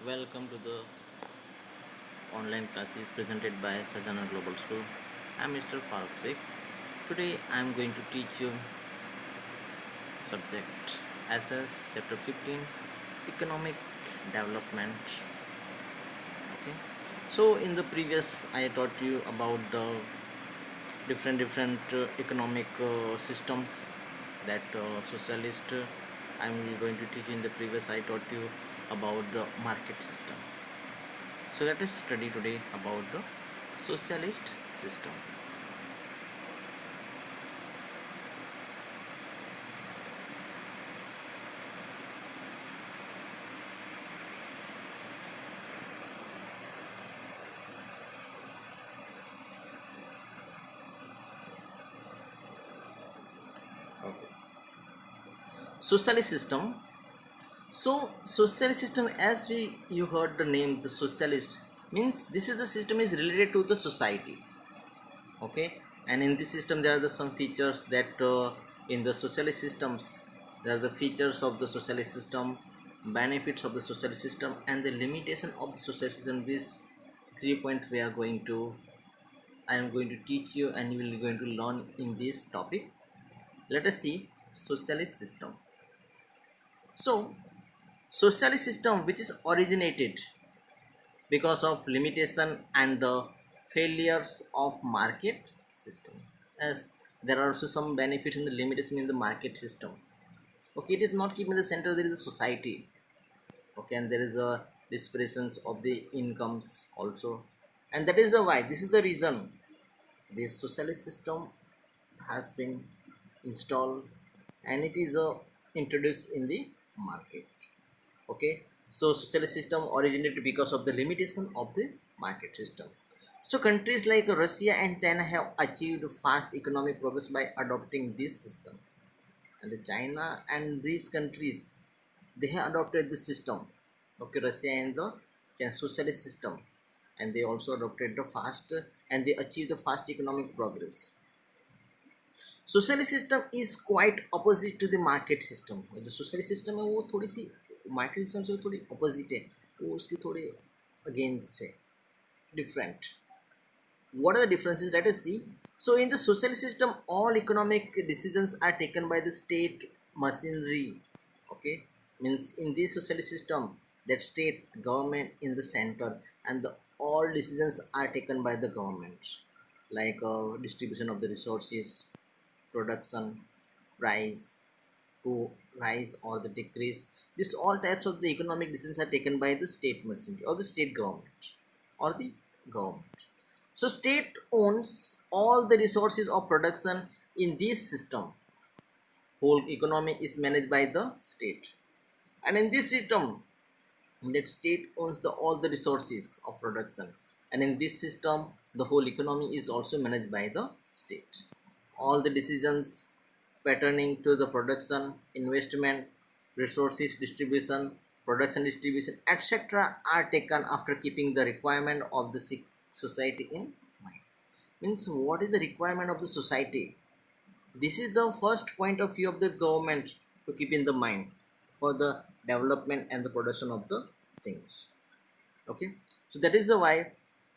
Welcome to the online classes presented by Sajana Global School. I'm Mr. Farooq Sheikh. Today I'm going to teach you subject SS chapter 15 economic development. Okay. So in the previous I taught you about the different economic systems that socialist I'm going to teach. In the previous I taught you about the market system. So let us study today about the socialist system. Okay. Socialist system. So socialist system, as you heard the name, the socialist means this is the system is related to the society. Okay, and in this system there are some features that in the socialist systems there are the features of the socialist system, benefits of the socialist system, and the limitation of the socialist system. These 3 points we are going to I am going to teach you, and you will going to learn in this topic. Let us see socialist system. So socialist system which is originated because of limitation and the failures of market system, as there are also some benefits in the limitation in the market system. Okay, it is not keeping the center, there is a society. Okay, and there is a dispersions of the incomes also, and that is the why, this is the reason this socialist system has been installed, and it is introduced in the market. Okay, so socialist system originated because of the limitation of the market system. So countries like Russia and China have achieved fast economic progress by adopting this system, and the China and these countries, they have adopted the system. Okay, Russia and the socialist system, and they also adopted the fast, and they achieved the fast economic progress. Socialist system is quite opposite to the market system. जो socialist system है वो थोड़ी सी market system से थोड़ी opposite है, वो उसकी थोड़ी अगेंस्ट है, different. What are the differences? Let us see. So in the socialist system all economic decisions are taken by the state machinery. Okay, means in this socialist system that state government in the center, and the all decisions are taken by the government, like distribution of the resources, production, price, to rise or the decrease. This all types of the economic decisions are taken by the state machinery or the state government or the government. So state owns all the resources of production in this system. Whole economy is managed by the state, and in this system that state owns all the resources of production, and in this system the whole economy is also managed by the state. All the decisions pertaining to the production, investment, resources distribution, production distribution, etc. are taken after keeping the requirement of the society in mind. Means what is the requirement of the society? This is the first point of view of the government to keep in the mind for the development and the production of the things. Okay, so that is the why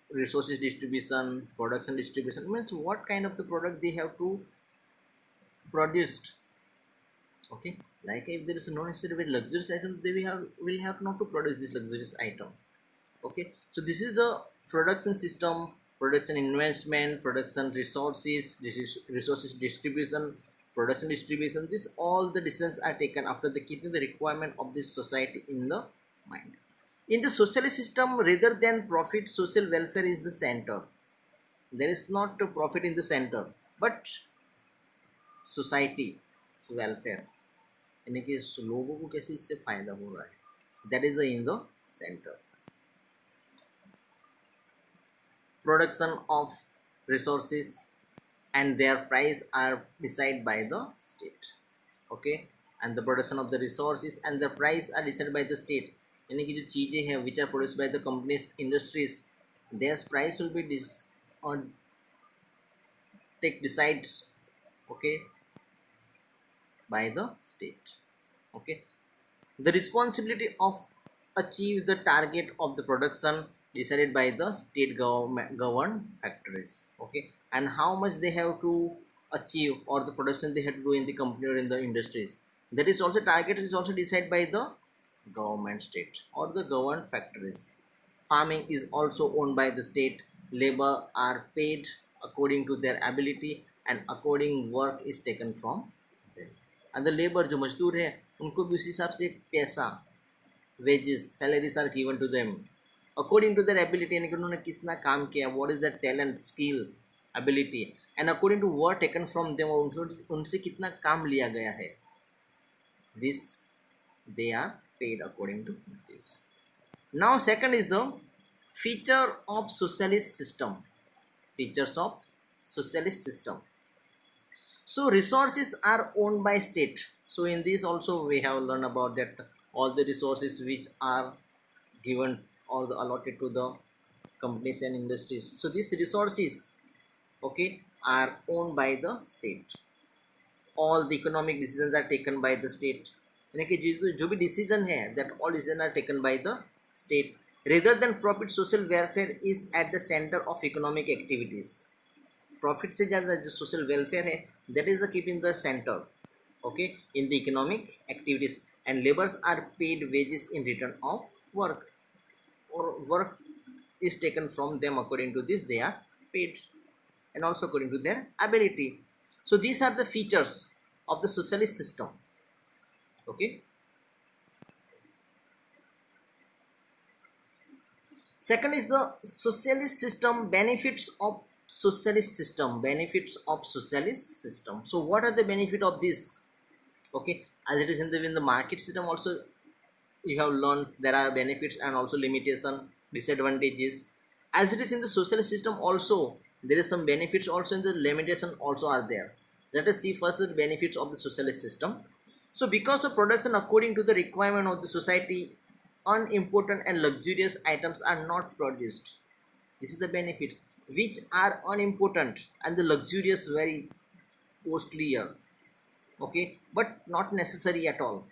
resources distribution, production distribution means what kind of the product they have to produced. Okay, like if there is no necessary very luxurious item, they will have not to produce this luxurious item. Okay, so this is the production system, production investment, production resources, this is resources distribution, production distribution. This all the decisions are taken after the keeping the requirement of this society in the mind. In the socialist system, rather than profit, social welfare is the center. There is not a profit in the center, but society welfare, यानी कि लोगों को कैसे इससे फायदा हो रहा है, that is in the center. Production of resources and their price are decided by the state. Okay, and the production of the resources and the price are decided by the state, यानी कि जो चीज़ें हैं which are produced by the companies industries, their price will be take decides, okay, by the state. Okay, the responsibility of achieve the target of the production decided by the state government governed factories. Okay, and how much they have to achieve, or the production they have to do in the company or in the industries, that is also target is also decided by the government state or the governed factories. Farming is also owned by the state. Labor are paid according to their ability, and according work is taken from them. and the labor जो मजदूर है उनको भी उसी हिसाब से पैसा, wages, salaries are given to them according to their ability, यानी कि उन्होंने कितना काम किया, what is their talent, skill, ability, and according to work taken from them, और उनसे कितना काम लिया गया है, this they are paid according to this. Now second is the feature of socialist system. Features of socialist system. So resources are owned by state. So in this also we have learned about that all the resources which are given or allotted to the companies and industries, so these resources, okay, are owned by the state. All the economic decisions are taken by the state, यानी कि जो भी decision है that all decisions are taken by the state. Rather than profit, social welfare is at the center of economic activities. Profit से ज़्यादा जो social welfare है that is the keep in the centre, okay, in the economic activities, and labours are paid wages in return of work, और work is taken from them. According to this they are paid, and also according to their ability. So these are the features of the socialist system. Okay, second is the socialist system. Benefits of socialist system. Benefits of socialist system. So what are the benefit of this? Okay, as it is in the market system also you have learned there are benefits and also limitation, disadvantages. As it is in the socialist system also there is some benefits also, and the limitation also are there. Let us see first the benefits of the socialist system. So because of production according to the requirement of the society, unimportant and luxurious items are not produced. This is the benefit, which are unimportant and the luxurious very costlier, okay, but not necessary at all.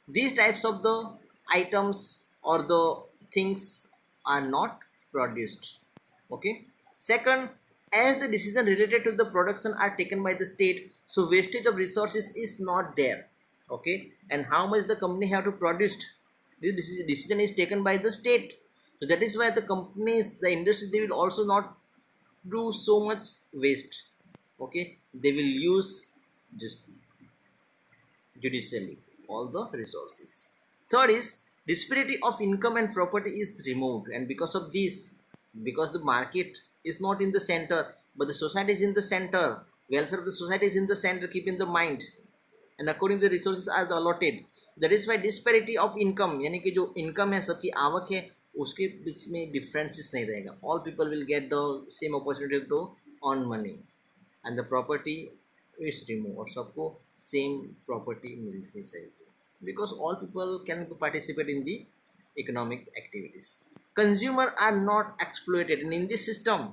These types of the items or the things are not produced. Okay, second, as the decision related to the production are taken by the state, so wastage of resources is not there. Okay, and how much the company have to produce, this decision is taken by the state. So that is why the companies, the industry, they will also not do so much waste. Okay, they will use just judicially all the resources. Third is disparity of income and property is removed, and because of this, because the market is not in the center but the society is in the center, welfare of the society is in the center, keep in the mind, and according to the resources are allotted. That is why disparity of income, यानी कि जो income है सबकी आवक है उसके बीच में differences नहीं रहेगा. All people will get the same opportunity to earn money, and the property is remove, और सबको सेम प्रॉपर्टी मिलनी चाहिए, because all people can participate in the economic activities. Consumer are not exploited, and in this system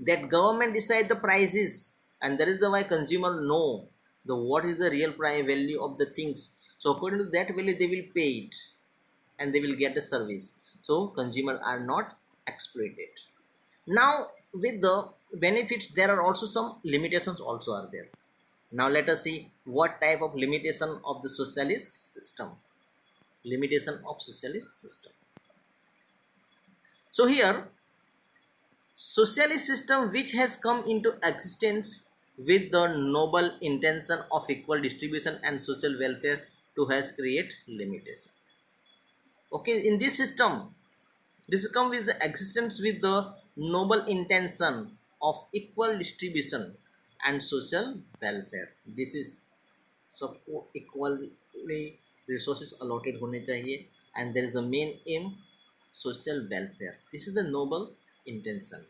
that government decide the prices, and that is the why consumer know the what is the real price value of the things. So according to that value they will pay it, and they will get the service. So consumer are not exploited. Now with the benefits there are also some limitations also are there. Now let us see what type of limitation of the socialist system. Limitation of socialist system. So here, socialist system which has come into existence with the noble intention of equal distribution and social welfare to has create limitation. Okay, in this system, this come with the existence with the noble intention of equal distribution and social welfare. This is सबको equally resources allotted होने चाहिए, and there is a main aim social welfare. This is the noble intention,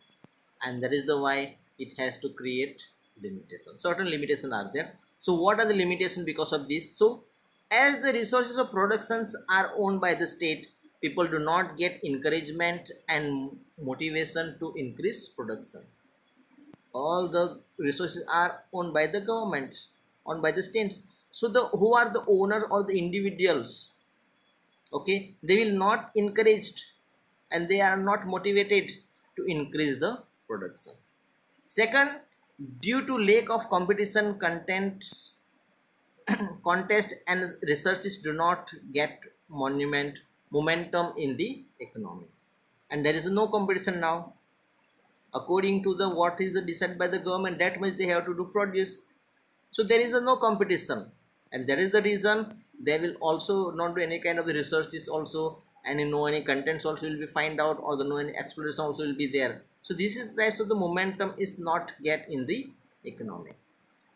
and that is the why it has to create limitations. Certain limitations are there. So what are the limitations because of this? So as the resources of productions are owned by the state, people do not get encouragement and motivation to increase production. All the resources are owned by the government, owned by the states. So the who are the owner or the individuals, Okay, they will not encouraged and they are not motivated to increase the production. Second, due to lack of competition, contents contest and researches do not get monument momentum in the economy, and there is no competition now. According to the what is the decided by the government, that much they have to produce. So there is a no competition, and that is the reason they will also not do any kind of the researches also, and you know any contents also will be find out, or the no any exploration also will be there. So this is why so the momentum is not get in the economy.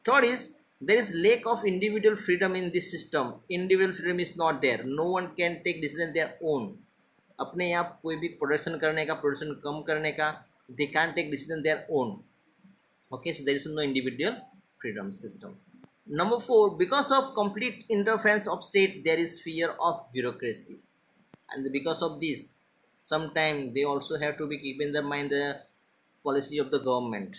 Third is there is lack of individual freedom in this system. Individual freedom is not there. No one can take decision their own. अपने आप कोई भी production करने का, production कम करने का, they can't take decision their own. Okay, so there is no individual freedom system. Number 4, because of complete interference of state, there is fear of bureaucracy, and because of this, sometimes they also have to be keep in their mind the policy of the government,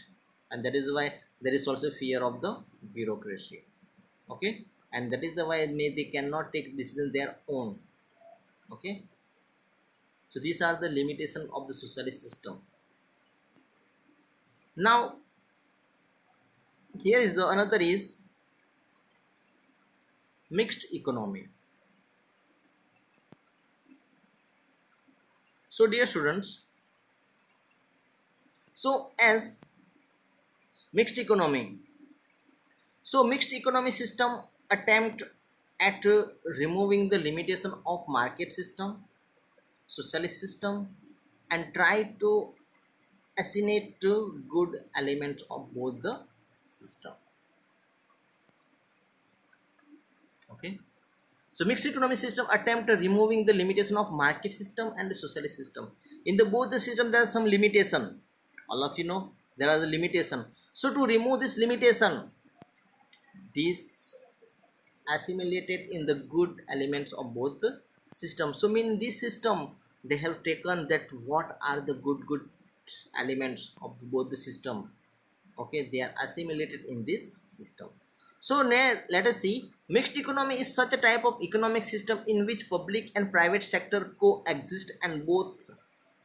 and that is why there is also fear of the bureaucracy. Okay, and that is the why they cannot take decision their own. Okay, so these are the limitation of the socialist system. Now here is the another is mixed economy. So dear students, so as mixed economy, so mixed economy system attempt at removing the limitation of market system, socialist system, and try to assimilate to good elements of both the system. Okay, so mixed economy system attempt removing the limitation of market system and the socialist system. In the both the system there are some limitation. All of you know there are the limitation. So to remove this limitation, this assimilated in the good elements of both the system. So mean this system they have taken that what are the good elements of both the system. Okay, they are assimilated in this system. So now let us see, mixed economy is such a type of economic system in which public and private sector coexist, and both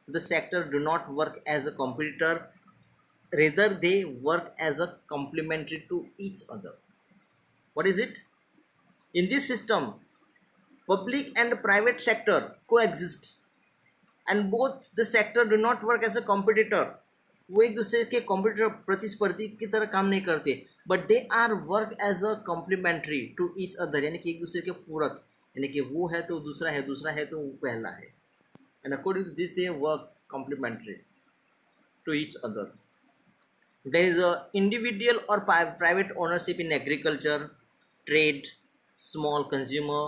the sector do not work as a competitor, rather they work as a complementary to each other. What is it? In this system, public and private sector coexist, and both the sector do not work as a competitor. वो एक दूसरे के competitor प्रतिस्पर्धी की तरह काम नहीं करते, but they are work as a complementary to each other, यानी कि एक दूसरे के पूरक, यानी कि वो है तो दूसरा है, दूसरा है तो वो पहला है, and according to this they work complementary to each other. There is a individual or private ownership in agriculture, trade, small consumer,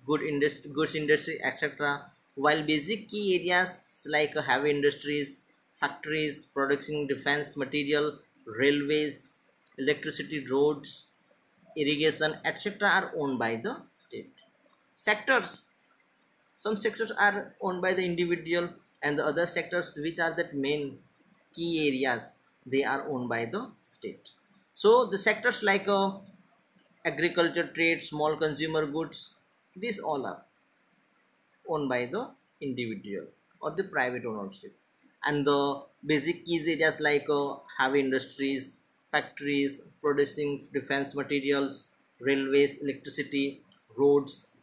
goods industry, etc. While basic key areas like heavy industries, factories, producing defense material, railways, electricity, roads, irrigation, etc. are owned by the state. Sectors, some sectors are owned by the individual, and the other sectors which are that main key areas, they are owned by the state. So the sectors like agriculture, trade, small consumer goods, these all are owned by the individual or the private ownership, and the basic key areas like heavy industries, factories producing defense materials, railways, electricity, roads,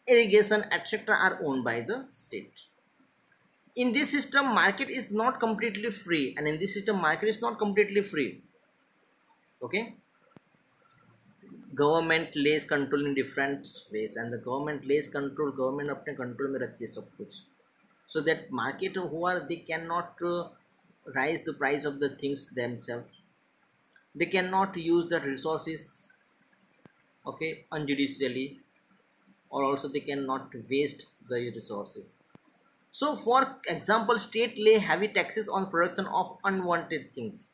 irrigation, etc. are owned by the state. In this system market is not completely free, and in this system market is not completely free. Okay, government less control in different ways, and the government less control, government अपने control में रखती है सब कुछ, so that market who are they can not raise the price of the things themself, they cannot use the resources, okay, unjudicially, or also they cannot waste the resources. So for example, state lay heavy taxes on production of unwanted things.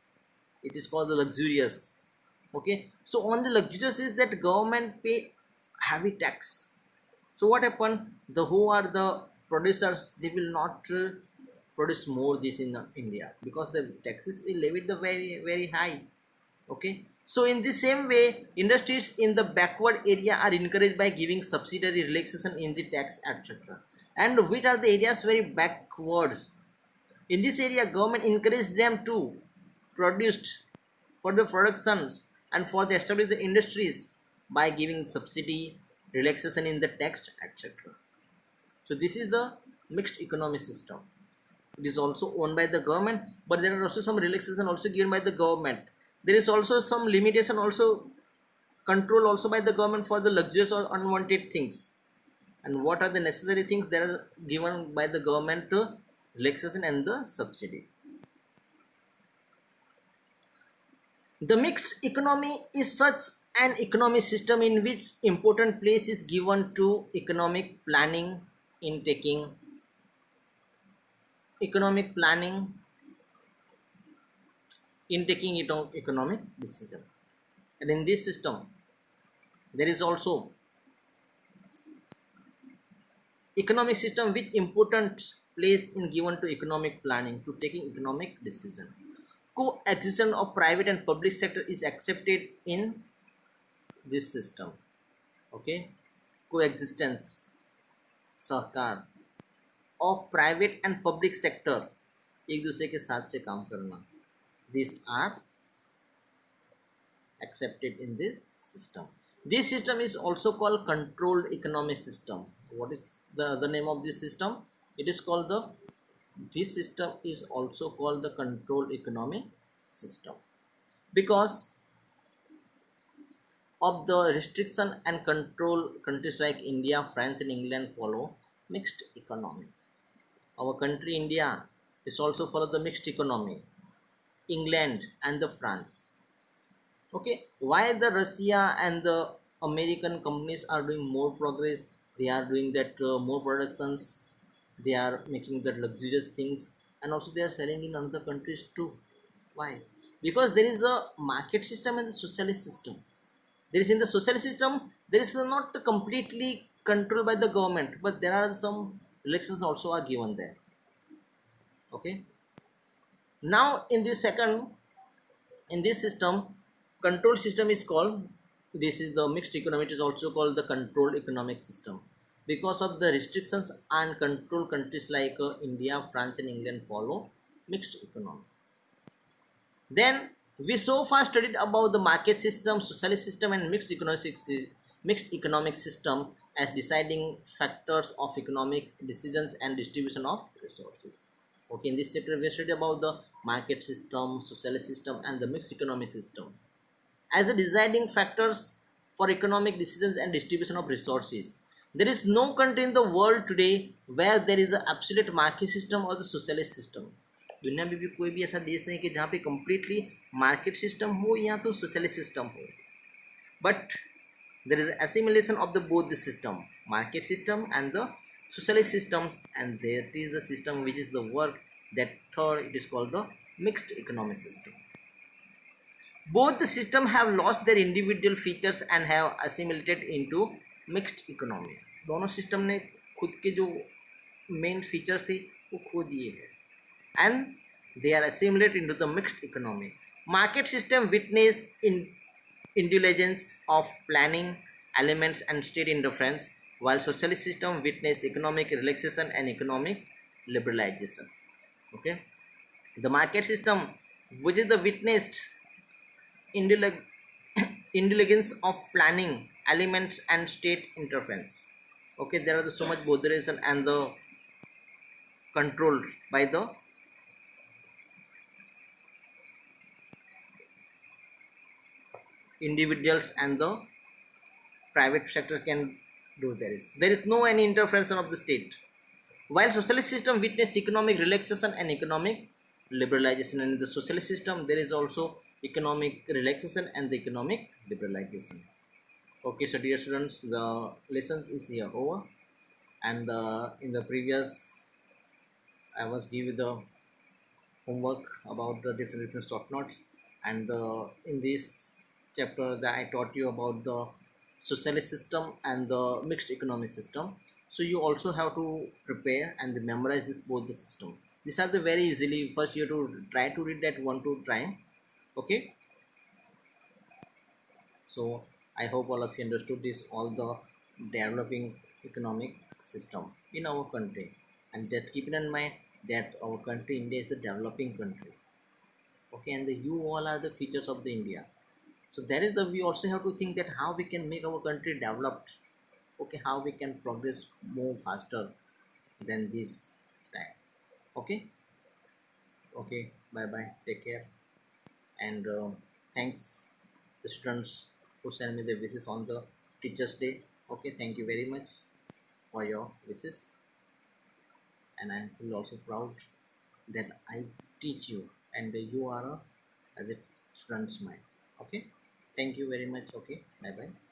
It is called the luxurious. Okay, so on the luxurious is that government pay heavy tax. So what happen, the who are the producers, they will not produce more this in India, because the taxes is levied the very high. Okay, So in the same way, industries in the backward area are encouraged by giving subsidiary relaxation in the tax, etc. And which are the areas very backward? In this area, government encouraged them to produce for the productions and for the establish the industries by giving subsidy, relaxation in the tax, etc. So this is the mixed economy system. It is also owned by the government, but there are also some relaxation also given by the government. There is also some limitation also control also by the government for the luxurious or unwanted things. And what are the necessary things that are given by the government to relaxation and the subsidy. The mixed economy is such an economic system in which important place is given to economic planning in taking economic planning economic decision. And in this system there is also economic system which important place in given to economic planning to taking economic decision. Coexistence of private and public sector is accepted in this system. Okay, coexistence Sahakar of private and public sector एक दूसरे के साथ से काम करना, these are accepted in this system. This system is also called controlled economic system. What is the name of this system? It is called the this system is also called the controlled economic system because of the restriction and control. Countries like India, France and England follow mixed economy. Our country India is also follow the mixed economy. England and the France. Okay, why the Russia and the American companies are doing more progress? They are doing that more productions. They are making that luxurious things, and also they are selling in other countries too. Why? Because there is a market system and the socialist system. There is in the socialist system there is not completely controlled by the government, but there are some elections also are given there. Okay. Now in this second, in this system, control system is called, this is the mixed economy, it is also called the controlled economic system because of the restrictions and control. Countries like India, France and England follow mixed economy. Then we so far studied about the market system, socialist system and mixed economic system as deciding factors of economic decisions and distribution of resources. Okay, in this chapter we studied about the market system, socialist system and the mixed economic system as a deciding factors for economic decisions and distribution of resources. There is no country in the world today where there is an absolute market system or the socialist system. दुनिया में भी कोई भी ऐसा देश नहीं कि जहाँ पे कम्प्लीटली मार्केट सिस्टम हो या तो सोशलिस्ट सिस्टम हो, but there is assimilation of the both the system, market system and the socialist systems, and there is a system which is the work that third, it is called the mixed economic system. Both the system have lost their individual features and have assimilated into mixed economy. दोनों system ने खुद के जो main features थे वो खो दिए हैं and they are assimilated into the mixed economy. Market system witness in indulgence of planning elements and state interference, while socialist system witness economic relaxation and economic liberalization. Okay, the market system which is the witnessed indulgence of planning elements and state interference. Okay, there are the so much botheration and the control by the individuals and the private sector can do. There is no any interference of the state, while socialist system witness economic relaxation and economic liberalization. And in the socialist system there is also economic relaxation and the economic liberalization. Okay, so dear students, the lessons is here over, and in the previous I was giving the homework about the different stock notes, and in this chapter that I taught you about the socialist system and the mixed economic system. So you also have to prepare and memorize this both the system. These are the very easily. First you have to try to read that 1 2 time. Okay, So I hope all of you understood this, all the developing economic system in our country, and that keep it in mind that our country India is the developing country. Okay, and you all are the features of the India. So that is the, we also have to think that how we can make our country developed. Okay, how we can progress more faster than this time. Okay. Okay, bye bye, take care. And thanks the students who sent me the wishes on the teachers day. Okay, thank you very much for your wishes, and I feel also proud that I teach you and you are a, as a student's mind. Okay, thank you very much. Okay, bye bye.